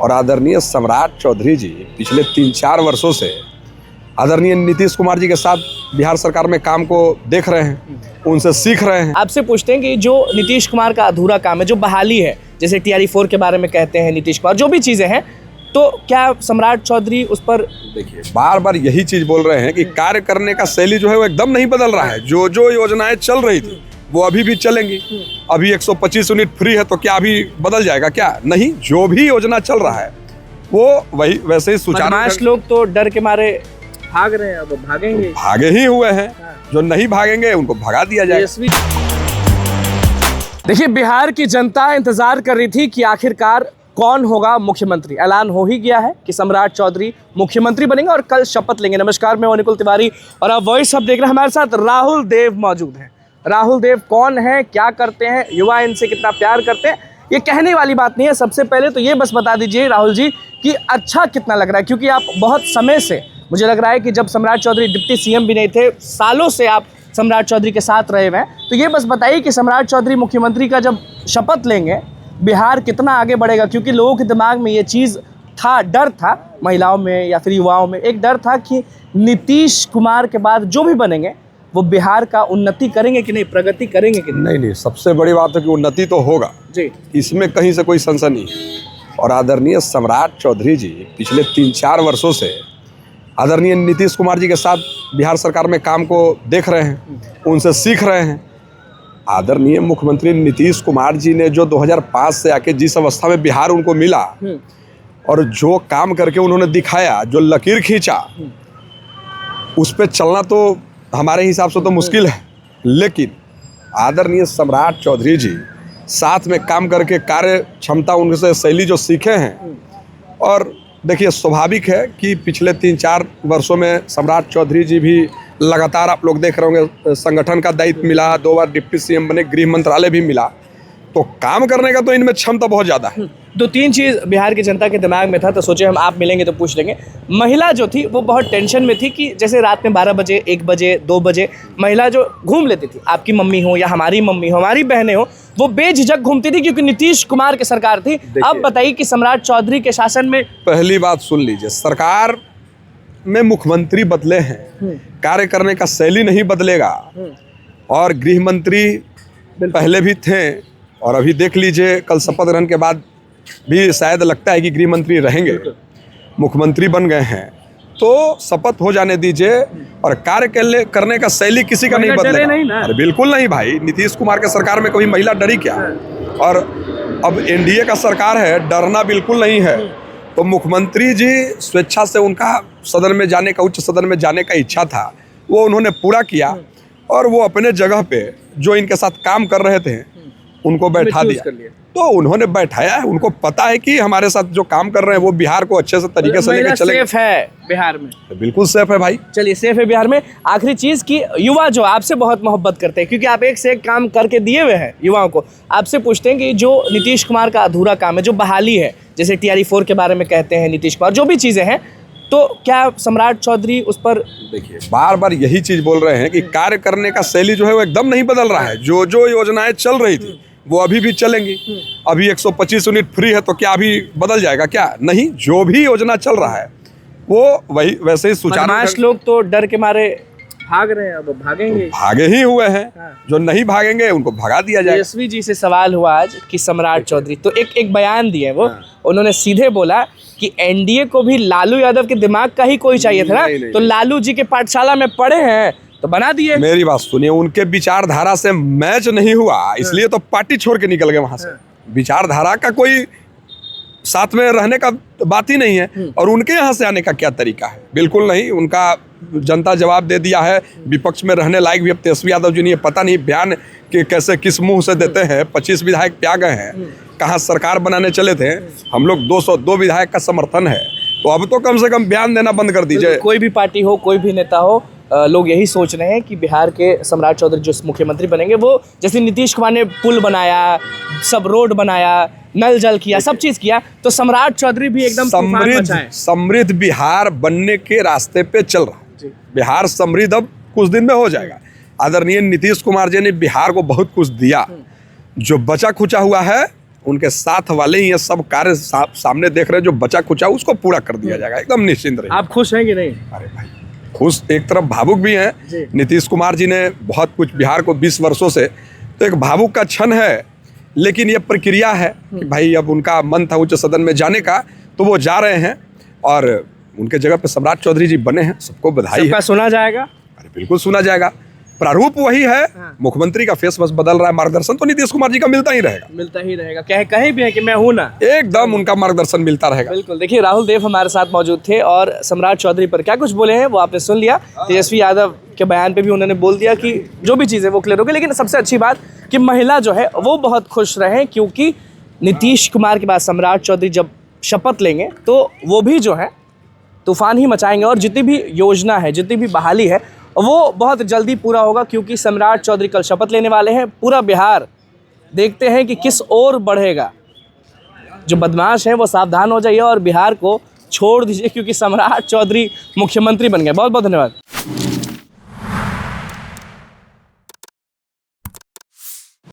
और आदरणीय सम्राट चौधरी जी पिछले 3-4 वर्षों से आदरणीय नीतीश कुमार जी के साथ बिहार सरकार में काम को देख रहे हैं, उनसे सीख रहे हैं। आपसे पूछते हैं कि जो नीतीश कुमार का अधूरा काम है, जो बहाली है, जैसे TRE-4 के बारे में कहते हैं नीतीश कुमार, जो भी चीज़ें हैं, तो क्या सम्राट चौधरी उस पर देखिए बार बार यही चीज़ बोल रहे हैं कि कार्य करने का शैली जो है वो एकदम नहीं बदल रहा है। जो जो योजनाएं चल रही थी वो अभी भी चलेंगी। अभी 125 यूनिट फ्री है तो क्या अभी बदल जाएगा? क्या नहीं, जो भी योजना चल रहा है वो वही वैसे ही सुचारू। लोग तो डर के मारे भाग रहे हैं, अब भागेंगे, भागे ही हुए हैं। जो नहीं भागेंगे उनको भगा दिया जाएगा। देखिए, बिहार की जनता इंतजार कर रही थी कि आखिरकार कौन होगा मुख्यमंत्री। ऐलान हो ही गया है कि सम्राट चौधरी मुख्यमंत्री बनेंगे और कल शपथ लेंगे। नमस्कार, मैं अनुकुल तिवारी और आप वॉइस हब देख रहे हैं। हमारे साथ राहुल देव मौजूद हैं। राहुल देव कौन है, क्या करते हैं, युवा इनसे कितना प्यार करते हैं, ये कहने वाली बात नहीं है। सबसे पहले तो ये बस बता दीजिए राहुल जी कि अच्छा कितना लग रहा है, क्योंकि आप बहुत समय से, मुझे लग रहा है कि जब सम्राट चौधरी डिप्टी CM भी नहीं थे, सालों से आप सम्राट चौधरी के साथ रहे हुए हैं। तो ये बस बताइए कि सम्राट चौधरी मुख्यमंत्री का जब शपथ लेंगे, बिहार कितना आगे बढ़ेगा? क्योंकि लोगों के दिमाग में ये चीज़ था, डर था, महिलाओं में या फिर युवाओं में एक डर था कि नीतीश कुमार के बाद जो भी बनेंगे वो बिहार का उन्नति करेंगे कि नहीं, प्रगति करेंगे कि नहीं? नहीं, सबसे बड़ी बात है कि उन्नति तो होगा जी, इसमें कहीं से कोई संशय नहीं है। और आदरणीय सम्राट चौधरी जी पिछले 3-4 वर्षों से आदरणीय नीतीश कुमार जी के साथ बिहार सरकार में काम को देख रहे हैं, उनसे सीख रहे हैं। आदरणीय मुख्यमंत्री नीतीश कुमार जी ने जो 2005 से आके जिस अवस्था में बिहार उनको मिला और जो काम करके उन्होंने दिखाया, जो लकीर खींचा, उस पर चलना तो हमारे हिसाब से तो मुश्किल है। लेकिन आदरणीय सम्राट चौधरी जी साथ में काम करके कार्य क्षमता, उनसे शैली जो सीखे हैं, और देखिए स्वाभाविक है कि पिछले 3-4 वर्षों में सम्राट चौधरी जी भी लगातार, आप लोग देख रहे होंगे, संगठन का दायित्व मिला, 2 बार डिप्टी CM बने, गृह मंत्रालय भी मिला, तो काम करने का तो इनमें क्षमता बहुत ज़्यादा है। 2-3 चीज़ बिहार की जनता के दिमाग में था, तो सोचे हम आप मिलेंगे तो पूछ लेंगे। महिला जो थी वो बहुत टेंशन में थी कि जैसे रात में 12 बजे, 1 बजे, 2 बजे महिला जो घूम लेती थी, आपकी मम्मी हो या हमारी मम्मी हो, हमारी बहनें हो, वो बेझिझक घूमती थी क्योंकि नीतीश कुमार की सरकार थी। अब बताइए कि सम्राट चौधरी के शासन में, पहली बात सुन लीजिए, सरकार में मुख्यमंत्री बदले हैं, कार्य करने का शैली नहीं बदलेगा। और गृह मंत्री पहले भी थे और अभी देख लीजिए, कल शपथ ग्रहण के बाद भी शायद लगता है कि गृह मंत्री रहेंगे, मुख्यमंत्री बन गए हैं, तो शपथ हो जाने दीजिए। और कार्य करने का शैली किसी का नहीं बदलेगा। अरे बिल्कुल नहीं भाई, नीतीश कुमार के सरकार में कभी महिला डरी क्या? और अब NDA का सरकार है, डरना बिल्कुल नहीं है। तो मुख्यमंत्री जी स्वेच्छा से, उनका सदन में जाने का, उच्च सदन में जाने का इच्छा था, वो उन्होंने पूरा किया और वो अपने जगह पे जो इनके साथ काम कर रहे थे उनको बैठा दिया। तो उन्होंने बैठाया है, उनको पता है कि हमारे साथ जो काम कर रहे हैं वो बिहार को अच्छे से तरीके से लेकर चलेंगे। सेफ है बिहार में? तो बिल्कुल सेफ है भाई। चलिए, सेफ है बिहार में। आखिरी चीज की, युवा जो आपसे बहुत मोहब्बत करते हैं, क्योंकि आप एक से एक काम करके दिए हुए हैं युवाओं को, आपसे पूछते हैं कि जो नीतीश कुमार का अधूरा काम है, जो बहाली है, जैसे TRE-4 के बारे में कहते हैं नीतीश कुमार, जो भी चीजें हैं, तो क्या सम्राट चौधरी उस पर देखिए बार बार यही चीज बोल रहे हैं कि कार्य करने का शैली जो है वो एकदम नहीं बदल रहा है। जो जो योजनाएं चल रही थी वो अभी भी चलेंगी। अभी 125 यूनिट फ्री है तो क्या अभी बदल जाएगा? क्या नहीं, जो भी योजना चल रहा है वो वही वैसे ही सुचारू। लोग तो डर के मारे भाग रहे हैं, अब भागेंगे, भागे ही हुए हैं। जो नहीं भागेंगे उनको भगा दिया जाएगा। तेजस्वी जी से सवाल हुआ आज कि सम्राट चौधरी तो एक बयान दिए, वो उन्होंने सीधे बोला कि NDA को भी लालू यादव के दिमाग का ही कोई चाहिए था ना, तो लालू जी के पाठशाला में पढ़े हैं तो बना दिए। मेरी बात सुनिए, उनके विचारधारा से मैच नहीं हुआ, इसलिए तो पार्टी छोड़ के निकल गए वहां से। विचारधारा का कोई साथ में रहने का बात ही नहीं है। और उनके यहाँ से आने का क्या तरीका है? बिल्कुल नहीं, उनका जनता जवाब दे दिया है। विपक्ष में रहने लायक भी अब तेजस्वी यादव जी ने, पता नहीं बयान कि कैसे किस मुंह से देते हैं। 25 विधायक पे आ गए हैं, कहाँ सरकार बनाने चले थे हम लोग। 202 विधायक का समर्थन है, तो अब तो कम से कम बयान देना बंद कर दीजिए। कोई भी पार्टी हो, कोई भी नेता हो, लोग यही सोच रहे हैं कि बिहार के सम्राट चौधरी जो मुख्यमंत्री बनेंगे, वो जैसे नीतीश कुमार ने पुल बनाया, सब रोड बनाया, नल जल किया, सब चीज किया, तो सम्राट चौधरी भी एकदम समृद्ध बिहार बनने के रास्ते पे चल रहा है। बिहार समृद्ध अब कुछ दिन में हो जाएगा। आदरणीय नीतीश कुमार जी ने बिहार को बहुत कुछ दिया, जो बचा खुचा हुआ है उनके साथ वाले ही ये सब कार्य सामने देख रहे हैं, जो बचा कुचा उसको पूरा कर दिया जाएगा, एकदम निश्चिंत रहिए। आप खुश हैं कि नहीं? अरे भाई खुश, एक तरफ भावुक भी जी। हैं। नीतीश कुमार जी ने बहुत कुछ बिहार को 20 वर्षों से, तो एक भावुक का क्षण है, लेकिन ये प्रक्रिया है कि भाई अब उनका मन था उच्च सदन में जाने का, तो वो जा रहे हैं और उनके जगह पे सम्राट चौधरी जी बने हैं, सबको बधाई है। सबका सुना जाएगा? अरे बिल्कुल सुना जाएगा, प्रारूप वही है, मुख्यमंत्री का फेस बस बदल रहा है, मार्गदर्शन तो नीतीश कुमार जी का मिलता ही रहेगा। कहीं भी है कि मैं हूं ना, एकदम उनका मार्गदर्शन मिलता रहेगा। बिल्कुल। देखिए राहुल देव हमारे साथ मौजूद थे और सम्राट चौधरी पर क्या कुछ बोले हैं वो आपने सुन लिया। तेजस्वी यादव के बयान पे भी उन्होंने बोल दिया कि जो भी चीज़ें वो क्लियर हो गई, लेकिन सबसे अच्छी बात कि महिला जो है वो बहुत खुश रहे, क्योंकि नीतीश कुमार के बाद सम्राट चौधरी जब शपथ लेंगे तो वो भी जो है तूफान ही मचाएंगे, और जितनी भी योजना है, जितनी भी बहाली है, वो बहुत जल्दी पूरा होगा, क्योंकि सम्राट चौधरी कल शपथ लेने वाले हैं। पूरा बिहार देखते हैं कि किस ओर बढ़ेगा। जो बदमाश हैं वो सावधान हो जाइए और बिहार को छोड़ दीजिए, क्योंकि सम्राट चौधरी मुख्यमंत्री बन गए। बहुत बहुत धन्यवाद।